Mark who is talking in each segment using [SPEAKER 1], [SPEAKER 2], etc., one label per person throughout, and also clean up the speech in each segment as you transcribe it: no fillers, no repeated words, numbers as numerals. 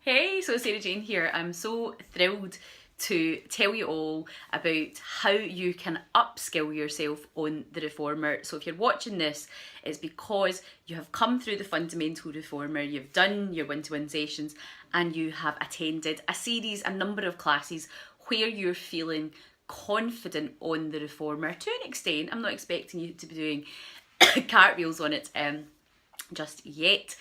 [SPEAKER 1] Hey, so Sarah Jane here. I'm so thrilled to tell you all about how you can upskill yourself on the reformer. So if you're watching this, it's because you have come through the fundamental reformer, you've done your one-to-one sessions, and you have attended a number of classes where you're feeling confident on the reformer to an extent. I'm not expecting you to be doing cartwheels on it just yet.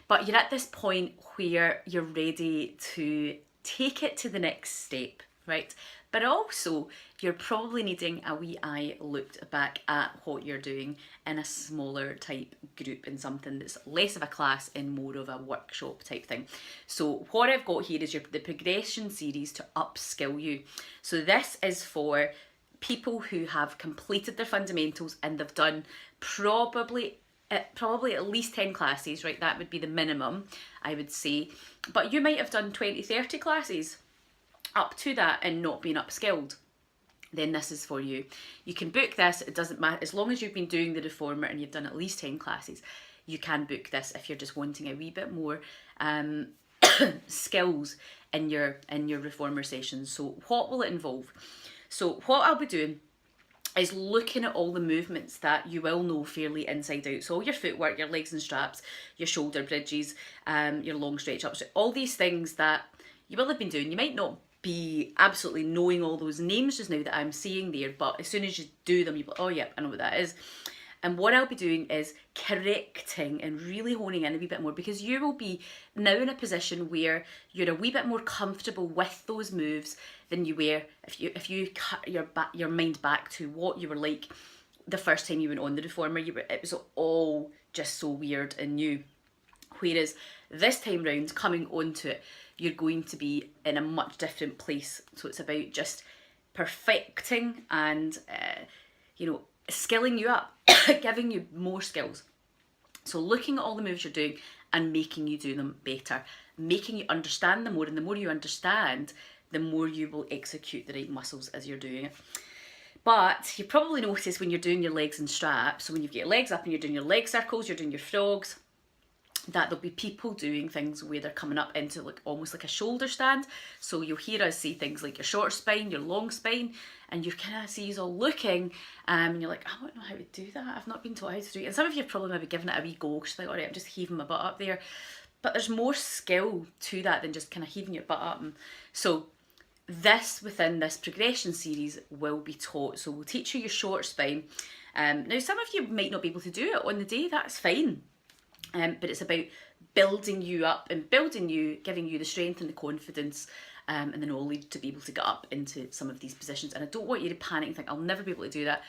[SPEAKER 1] But you're at this point where you're ready to take it to the next step, right? But also, you're probably needing a wee eye looked back at what you're doing in a smaller type group, in something that's less of a class and more of a workshop type thing. So what I've got here is the progression series to upskill you. So this is for people who have completed their fundamentals and they've done probably at least 10 classes, right? That would be the minimum, I would say. But you might have done 20, 30 classes up to that and not been upskilled. Then this is for you. You can book this, it doesn't matter, as long as you've been doing the reformer and you've done at least 10 classes, you can book this if you're just wanting a wee bit more skills in your reformer sessions. So what will it involve? So what I'll be doing is looking at all the movements that you will know fairly inside out. So all your footwork, your legs and straps, your shoulder bridges, your long stretch ups, all these things that you will have been doing. You might not be absolutely knowing all those names just now that I'm saying there, but as soon as you do them, you'll be like, oh yeah, I know what that is. And what I'll be doing is correcting and really honing in a wee bit more, because you will be now in a position where you're a wee bit more comfortable with those moves than you were if you cut your mind back to what you were like the first time you went on the reformer. It was all just so weird and new. Whereas this time round, coming onto it, you're going to be in a much different place. So it's about just perfecting and skilling you up, giving you more skills. So looking at all the moves you're doing and making you do them better, making you understand them more, and the more you understand, the more you will execute the right muscles as you're doing it. But you probably notice when you're doing your legs and straps, so when you've got your legs up and you're doing your leg circles, you're doing your frogs, that there'll be people doing things where they're coming up into almost like a shoulder stand. So you'll hear us say things like your short spine, your long spine, and you kind of see us all looking, and you're like, I don't know how to do that. I've not been taught how to do it. And some of you have probably maybe given it a wee go, because you're like, all right, I'm just heaving my butt up there. But there's more skill to that than just kind of heaving your butt up. And so within this progression series will be taught. So we'll teach you your short spine. Now some of you might not be able to do it on the day, that's fine. But it's about building you up and giving you the strength and the confidence and the knowledge to be able to get up into some of these positions. And I don't want you to panic and think, I'll never be able to do that.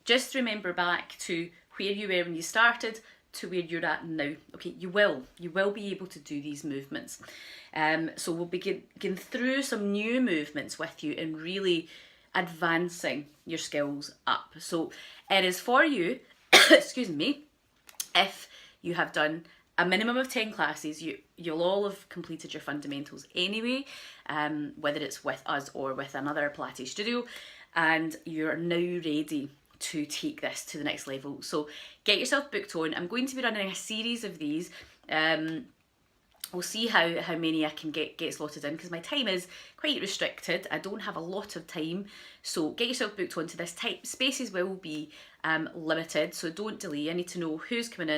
[SPEAKER 1] Just remember back to where you were when you started to where you're at now. Okay, you will be able to do these movements. So we'll begin through some new movements with you and really advancing your skills up. So it is for you, excuse me, if you have done a minimum of 10 classes, you'll all have completed your fundamentals anyway, whether it's with us or with another Pilates studio, and you're now ready to take this to the next level. So get yourself booked on. I'm going to be running a series of these. We'll see how many I can get slotted in, because my time is quite restricted. I don't have a lot of time, so get yourself booked onto this type. Spaces will be limited, so don't delay. I need to know who's coming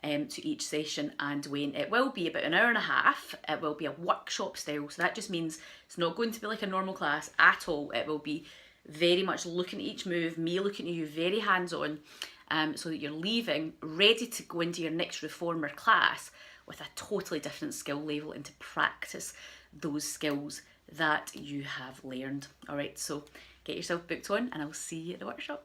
[SPEAKER 1] in to each session and when. It will be about an hour and a half. It will be a workshop style, so that just means it's not going to be like a normal class at all. It will be very much looking at each move, me looking at you, very hands-on, so that you're leaving ready to go into your next reformer class with a totally different skill level and to practice those skills that you have learned. All right, so get yourself booked on and I'll see you at the workshop.